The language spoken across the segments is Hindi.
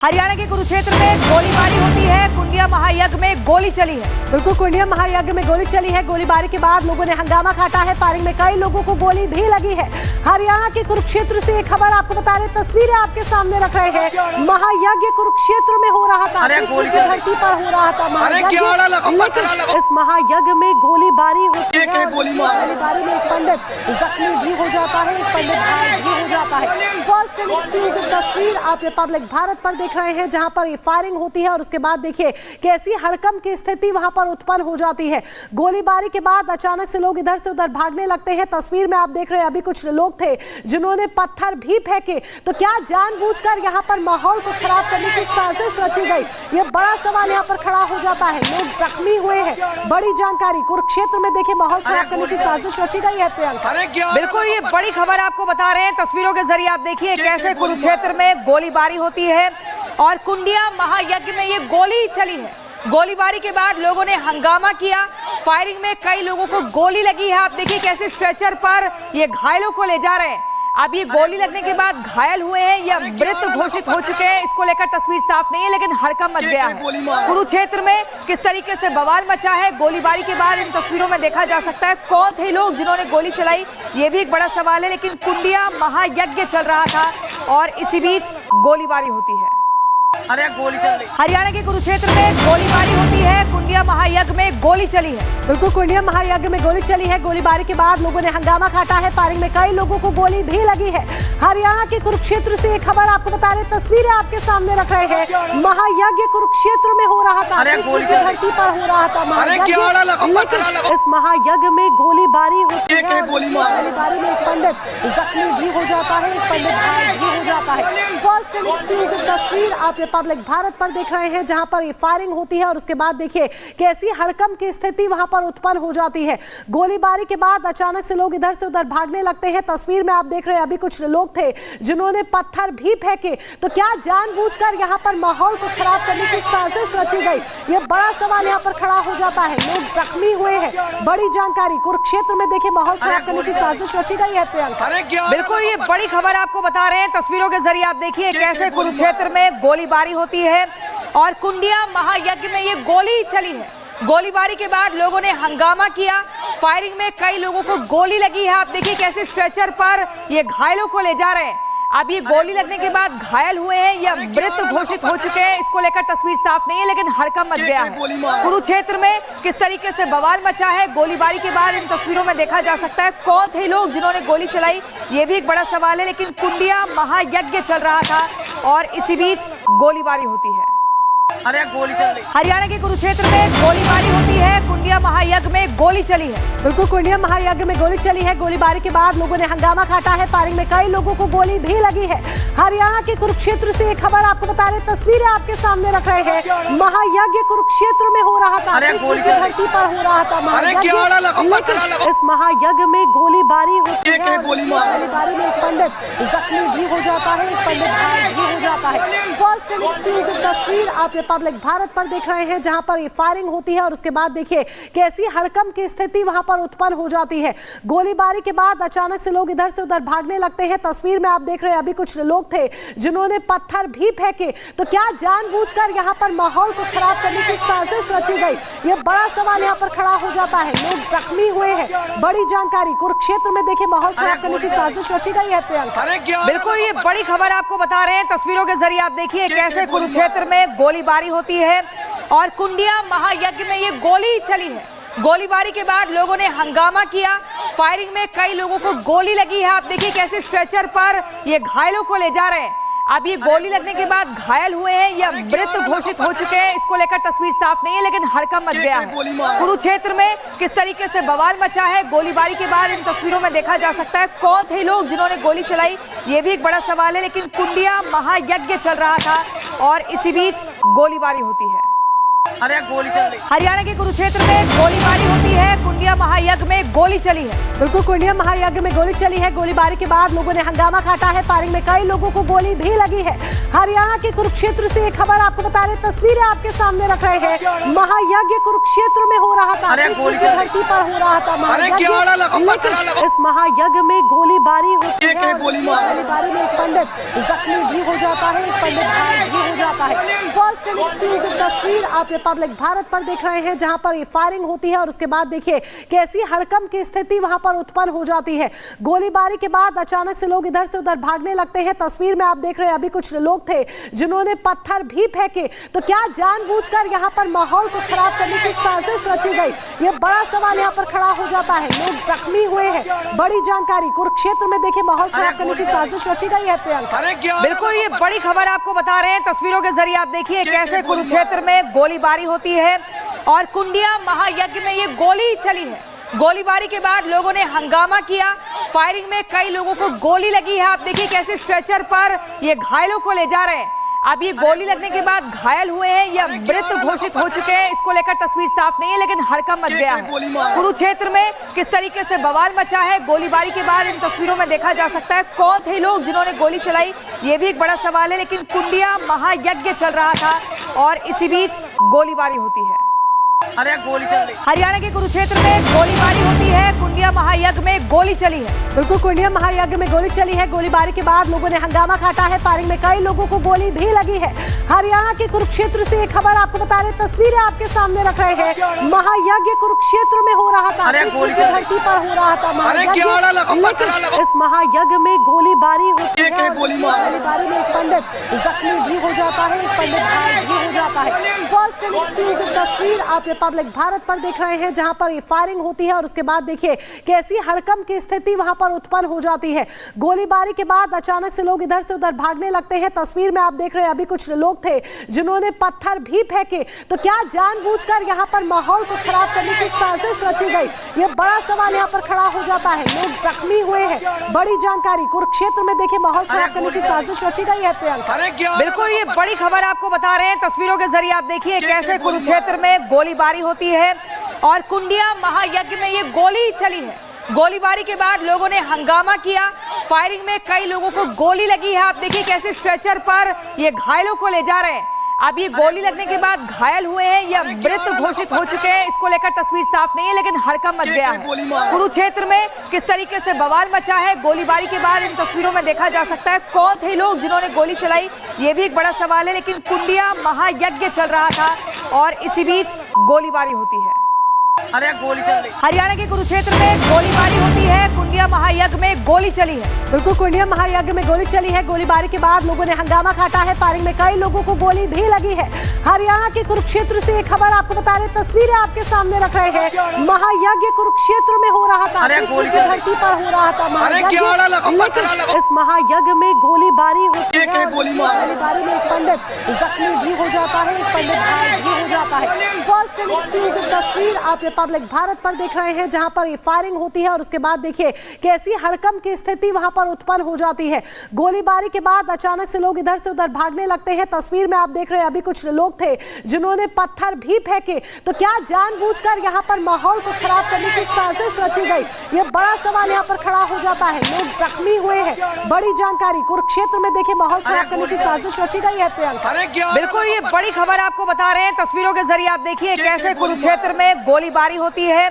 हरियाणा के कुरुक्षेत्र में गोलीबारी होती है। कुंडिया महायज्ञ में गोली चली है। बिल्कुल, कुंडिया महायज्ञ में गोली चली है। गोलीबारी के बाद लोगों ने हंगामा काटा है। फायरिंग में कई लोगों को गोली भी लगी है। हरियाणा के कुरुक्षेत्र से एक खबर आपको बता रहे, तस्वीरें आपके सामने रख रहे हैं। महायज्ञ कुरुक्षेत्र में हो रहा था, विश्व की धरती पर हो रहा था महायज्ञ, लेकिन इस महायज्ञ में गोलीबारी होती है। गोलीबारी में एक पंडित जख्मी भी हो जाता है, एक पंडित घायल भी हो जाता है। फर्स्ट एंड एक्सक्लूसिव तस्वीर आप रिपब्लिक भारत पर देख रहे हैं, जहां पर ये फायरिंग होती है और उसके बाद देखिए कैसी हड़कंप की स्थिति वहां पर उत्पन्न हो जाती है। गोलीबारी के बाद अचानक से लोग इधर से उधर भागने लगते हैं। तस्वीर में आप देख रहे हैं, अभी कुछ लोग थे जिन्होंने पत्थर भी फेंके। तो क्या जानबूझकर यहां पर माहौल को खराब करने की साजिश रची गई? ये बड़ा सवाल यहां पर खड़ा हो जाता है। लोग जख्मी हुए हैं। बड़ी जानकारी, कुरुक्षेत्र में देखिए माहौल खराब करने की साजिश रची गई है। प्रियंका, बिल्कुल, ये बड़ी खबर आपको बता रहे हैं। तस्वीरों के जरिए आप देखिए कैसे कुरुक्षेत्र में गोलीबारी होती है और कुंडिया महायज्ञ में ये गोली चली है। गोलीबारी के बाद लोगों ने हंगामा किया। फायरिंग में कई लोगों को गोली लगी है। आप देखिए कैसे स्ट्रेचर पर ये घायलों को ले जा रहे हैं। अब ये गोली लगने के बाद घायल हुए हैं या मृत घोषित हो चुके हैं, इसको लेकर तस्वीर साफ नहीं है, लेकिन हड़कंप मच गया है। कुरुक्षेत्र में किस तरीके से बवाल मचा है गोलीबारी के बाद, इन तस्वीरों में देखा जा सकता है। कौन थे लोग जिन्होंने गोली चलाई, ये भी एक बड़ा सवाल है। लेकिन कुंडिया महायज्ञ चल रहा था और इसी बीच गोलीबारी होती है। अरे गोली चल रही। हरियाणा के कुरुक्षेत्र में गोलीबारी होती है। कुंडिया महायज्ञ में गोली चली है। बिल्कुल, कुंडिया महायज्ञ में गोली चली है। गोलीबारी के बाद लोगों ने हंगामा काटा है। फायरिंग में कई लोगों को गोली भी लगी है। हरियाणा के कुरुक्षेत्र से एक खबर आपको बता रहे, तस्वीरें आपके सामने रख रहे हैं। महायज्ञ कुरुक्षेत्र में हो रहा था, विश्व की धरती पर हो रहा था महायज्ञ, लेकिन इस महायज्ञ में गोलीबारी होती है। गोलीबारी में एक पंडित जख्मी भी हो जाता है, एक पंडित घायल भी हो जाता है। फर्स्ट एंड एक्सक्लूसिव तस्वीर आप रिपब्लिक भारत पर देख रहे हैं, जहां पर ये फायरिंग होती है और उसके बाद देखिए कैसी हड़कंप की स्थिति वहां पर उत्पन्न हो जाती है। गोलीबारी के बाद अचानक से लोग इधर से उधर भागने लगते हैं। तस्वीर में आप देख रहे हैं, अभी कुछ लोग थे जिन्होंने पत्थर भी फेंके। तो क्या जानबूझकर यहां पर माहौल को खराब करने की साजिश रची गई? ये बड़ा सवाल यहां पर खड़ा हो जाता है। लोग जख्मी हुए हैं। बड़ी जानकारी, कुरुक्षेत्र में देखिए माहौल खराब करने की साजिश रची गई है। प्रियंका, बिल्कुल, ये बड़ी खबर आपको बता रहे हैं। तस्वीरों के जरिए आप देखिए कैसे कुरुक्षेत्र में गोलीबारी होती है और कुंडिया महायज्ञ में ये गोली चली है। गोलीबारी के बाद लोगों ने हंगामा किया। फायरिंग में कई लोगों को गोली लगी है। आप देखिए कैसे स्ट्रेचर पर ये घायलों को ले जा रहे हैं। अब ये गोली लगने के बाद घायल हुए हैं या मृत घोषित हो चुके हैं, इसको लेकर तस्वीर साफ नहीं है, लेकिन हड़कंप मच गया है। कुरुक्षेत्र में किस तरीके से बवाल मचा है गोलीबारी के बाद, इन तस्वीरों में देखा जा सकता है। कौन थे लोग जिन्होंने गोली चलाई, ये भी एक बड़ा सवाल है। लेकिन कुंडिया महायज्ञ चल रहा था और इसी बीच गोलीबारी होती है। अरे गोली चल रही। हरियाणा के कुरुक्षेत्र में गोलीबारी होती है। कुंडिया महायज्ञ में गोली चली है। बिल्कुल, कुंडिया महायज्ञ में गोली चली है। गोलीबारी के बाद लोगों ने हंगामा काटा है। फायरिंग में कई लोगों को गोली भी लगी है। हरियाणा के कुरुक्षेत्र से एक खबर आपको बता रहे, तस्वीरें आपके सामने रख रहे हैं। महायज्ञ कुरुक्षेत्र में हो रहा था, विश्व की धरती पर हो रहा था महायज्ञ, लेकिन इस महायज्ञ में गोलीबारी होती है। गोलीबारी में एक पंडित जख्मी भी हो जाता है, एक पंडित घायल भी हो जाता है। फर्स्ट एंड एक्सक्लूसिव तस्वीर आप रिपब्लिक भारत पर देख रहे हैं, जहां पर ये फायरिंग होती है और उसके बाद देखिए कैसी हड़कंप की स्थिति वहां पर उत्पन्न हो जाती है। गोलीबारी के बाद अचानक से लोग इधर से उधर भागने लगते हैं। तस्वीर में आप देख रहे हैं, अभी कुछ लोग थे जिन्होंने पत्थर भी फेंके। तो क्या जानबूझकर यहां पर माहौल को खराब करने की साजिश रची गई? ये बड़ा सवाल यहां पर खड़ा हो जाता है। लोग जख्मी हुए हैं। बड़ी जानकारी, कुरुक्षेत्र में देखिए माहौल खराब करने की साजिश रची गई है। प्रियंका, बिल्कुल, ये बड़ी खबर आपको बता रहे हैं। तस्वीरों के जरिए आप देखिए कैसे कुरुक्षेत्र में गोलीबारी होती है और कुंडिया महायज्ञ में ये गोली चली है। गोलीबारी के बाद लोगों ने हंगामा किया। फायरिंग में कई लोगों को गोली लगी है। आप देखिए कैसे स्ट्रेचर पर ये घायलों को ले जा रहे हैं। अब ये गोली लगने के बाद घायल हुए हैं या मृत घोषित हो चुके हैं, इसको लेकर तस्वीर साफ नहीं है, लेकिन हड़कंप मच गया है। कुरुक्षेत्र में किस तरीके से बवाल मचा है गोलीबारी के बाद, इन तस्वीरों में देखा जा सकता है। कौन थे लोग जिन्होंने गोली चलाई, ये भी एक बड़ा सवाल है। लेकिन कुंडिया महायज्ञ चल रहा था और इसी बीच गोलीबारी होती है। अरे गोली चल रही। हरियाणा के कुरुक्षेत्र में गोलीबारी होती है। कुंडिया महायज्ञ में गोली चली है। बिल्कुल, कुंडिया महायज्ञ में गोली चली है। गोलीबारी के बाद लोगों ने हंगामा काटा है। फायरिंग में कई लोगों को गोली भी लगी है। हरियाणा के कुरुक्षेत्र से एक खबर आपको बता रहे, तस्वीरें आपके सामने रख रहे हैं। महायज्ञ कुरुक्षेत्र में हो रहा था, कृष्ण की धरती पर हो रहा था महायज्ञ, लेकिन इस महायज्ञ में गोलीबारी होती है और गोलीबारी में एक पंडित जख्मी भी हो जाता है, एक पंडित घायल भी हो जाता है। फर्स्ट एंड एक्सक्लूसिव तस्वीर आप रिपब्लिक भारत पर देख रहे हैं, जहां पर ये फायरिंग होती है और उसके बाद देखिए कैसी हड़कंप की स्थिति वहां पर उत्पन्न हो जाती है। गोलीबारी के बाद अचानक से लोग इधर से उधर भागने लगते हैं। तस्वीर में आप देख रहे हैं, अभी कुछ लोग थे जिन्होंने पत्थर भी फेंके। तो क्या जानबूझकर यहां पर माहौल को खराब करने की साजिश रची गई, ये बड़ा सवाल यहां पर खड़ा हो जाता है। लोग जख्मी हुए हैं। बड़ी जानकारी, कुरुक्षेत्र में देखिए माहौल खराब करने की साजिश रची गई है। प्रियंका, बिल्कुल, ये बड़ी खबर आपको बता रहे हैं। तस्वीरों के जरिए आप देखिए कैसे कुरुक्षेत्र में गोलीबारी होती है और कुंडिया महायज्ञ में ये गोली चली है। गोलीबारी के बाद लोगों ने हंगामा किया। फायरिंग में कई लोगों को गोली लगी है। आप देखिए कैसे स्ट्रेचर पर ये घायलों को ले जा रहे हैं। अब ये गोली लगने के बाद घायल हुए हैं या मृत घोषित हो चुके हैं, इसको लेकर तस्वीर साफ नहीं है, लेकिन हड़कंप मच गया है। कुरुक्षेत्र में किस तरीके से बवाल मचा है गोलीबारी के बाद, इन तस्वीरों में देखा जा सकता है। कौन थे लोग जिन्होंने गोली चलाई, ये भी एक बड़ा सवाल है। लेकिन कुंडिया महायज्ञ चल रहा था और इसी बीच गोलीबारी होती है। अरे गोली चल रही। हरियाणा के कुरुक्षेत्र में गोलीबारी होती है। कुंडिया महायज्ञ में गोली चली है। बिल्कुल, कुंडिया महायज्ञ में गोली चली है। गोलीबारी के बाद लोगों ने हंगामा काटा है। फायरिंग में कई लोगों को गोली भी लगी है। हरियाणा के कुरुक्षेत्र से एक खबर आपको बता रहे, तस्वीरें आपके सामने रख रहे हैं। महायज्ञ कुरुक्षेत्र में हो रहा था, कृष्ण की धरती पर हो रहा था महायज्ञ, लेकिन इस महायज्ञ में गोलीबारी होती है और गोलीबारी में एक पंडित जख्मी भी हो जाता है, एक पंडित घायल भी हो जाता है। फर्स्ट एंड एक्सक्लूसिव तस्वीर आप रिपब्लिक भारत पर देख रहे हैं, जहां पर ये फायरिंग होती है और उसके बाद देखिए कैसी हड़कंप की स्थिति वहां पर उत्पन्न हो जाती है। गोलीबारी के बाद अचानक से लोग इधर से उधर भागने लगते हैं। तस्वीर में आप देख रहे हैं, अभी कुछ लोग थे जिन्होंने पत्थर भी फेंके। तो क्या जानबूझकर यहां पर माहौल को खराब करने की साजिश रची गई, ये बड़ा सवाल यहां पर खड़ा हो जाता है। लोग जख्मी हुए हैं। बड़ी जानकारी, कुरुक्षेत्र में देखिए माहौल खराब करने की साजिश रची गई है। प्रियंका, बिल्कुल, ये बड़ी खबर आपको बता रहे हैं। तस्वीरों के जरिए आप देखिए कैसे कुरुक्षेत्र में गोलीबारी होती है और कुंडिया महायज्ञ में ये गोली चली है। गोलीबारी के बाद लोगों ने हंगामा किया। फायरिंग में कई लोगों को गोली लगी है। आप देखिए कैसे स्ट्रेचर पर ये घायलों को ले जा रहे हैं। अब ये गोली लगने के बाद घायल हुए हैं या मृत घोषित हो चुके हैं, इसको लेकर तस्वीर साफ नहीं है, लेकिन हड़कंप मच गया है। कुरुक्षेत्र में किस तरीके से बवाल मचा है गोलीबारी के बाद, इन तस्वीरों में देखा जा सकता है। कौन थे लोग जिन्होंने गोली चलाई, ये भी एक बड़ा सवाल है। लेकिन कुंडिया महायज्ञ चल रहा था और इसी बीच गोलीबारी होती है। अरे गोली चल रही। हरियाणा के कुरुक्षेत्र में गोलीबारी होती है। कुंडिया महायज्ञ में गोली चली है। बिल्कुल, कुंडिया महायज्ञ में गोली चली है। गोलीबारी के बाद लोगों ने हंगामा काटा है। फायरिंग में कई लोगों को गोली भी लगी है। हरियाणा के कुरुक्षेत्र से एक खबर आपको बता रहे, तस्वीरें आपके सामने रख रहे हैं। महायज्ञ कुरुक्षेत्र में हो रहा था, कृष्ण की धरती पर हो रहा था महायज्ञ, लेकिन इस महायज्ञ में गोलीबारी होती है और गोलीबारी में एक पंडित जख्मी भी हो जाता है, एक पंडित घायल भी हो जाता है। फर्स्ट एंड एक्सक्लूसिव तस्वीर आप रिपब्लिक भारत पर देख रहे हैं, जहां पर ये फायरिंग होती है और उसके बाद देखिए कैसी हड़कंप की स्थिति वहां पर उत्पन्न हो जाती है। गोलीबारी के बाद अचानक से लोग इधर से उधर भागने लगते हैं। तस्वीर में आप देख रहे हैं, अभी कुछ लोग थे जिन्होंने पत्थर भी फेंके। तो क्या जानबूझकर यहां पर माहौल को खराब करने की साजिश रची गई, ये बड़ा सवाल यहां पर खड़ा हो जाता है। लोग जख्मी हुए हैं। बड़ी जानकारी, कुरुक्षेत्र में देखिए माहौल खराब करने की साजिश रची गई है। प्रियंका, बिल्कुल, ये बड़ी खबर आपको बता रहे हैं। तस्वीरों के जरिए आप देखिए कैसे कुरुक्षेत्र में गोलीबारी होती है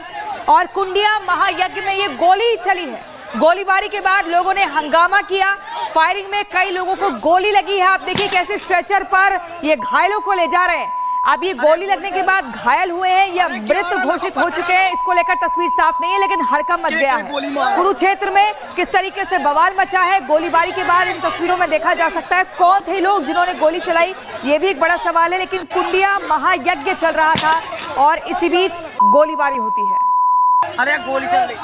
और कुंडिया महायज्ञ में ये गोली चली है। गोलीबारी के बाद लोगों ने हंगामा किया। फायरिंग में कई लोगों को गोली लगी है। आप देखिए कैसे स्ट्रेचर पर ये घायलों को ले जा रहे हैं। अब ये गोली लगने के बाद घायल हुए हैं या मृत घोषित हो चुके हैं, इसको लेकर तस्वीर साफ नहीं है, लेकिन हड़कंप मच गया है। कुरुक्षेत्र में किस तरीके से बवाल मचा है गोलीबारी के बाद, इन तस्वीरों में देखा जा सकता है। कौन थे लोग जिन्होंने गोली चलाई, ये भी एक बड़ा सवाल है। लेकिन कुंडिया महायज्ञ चल रहा था और इसी बीच गोलीबारी होती है। अरे गोली चल रही।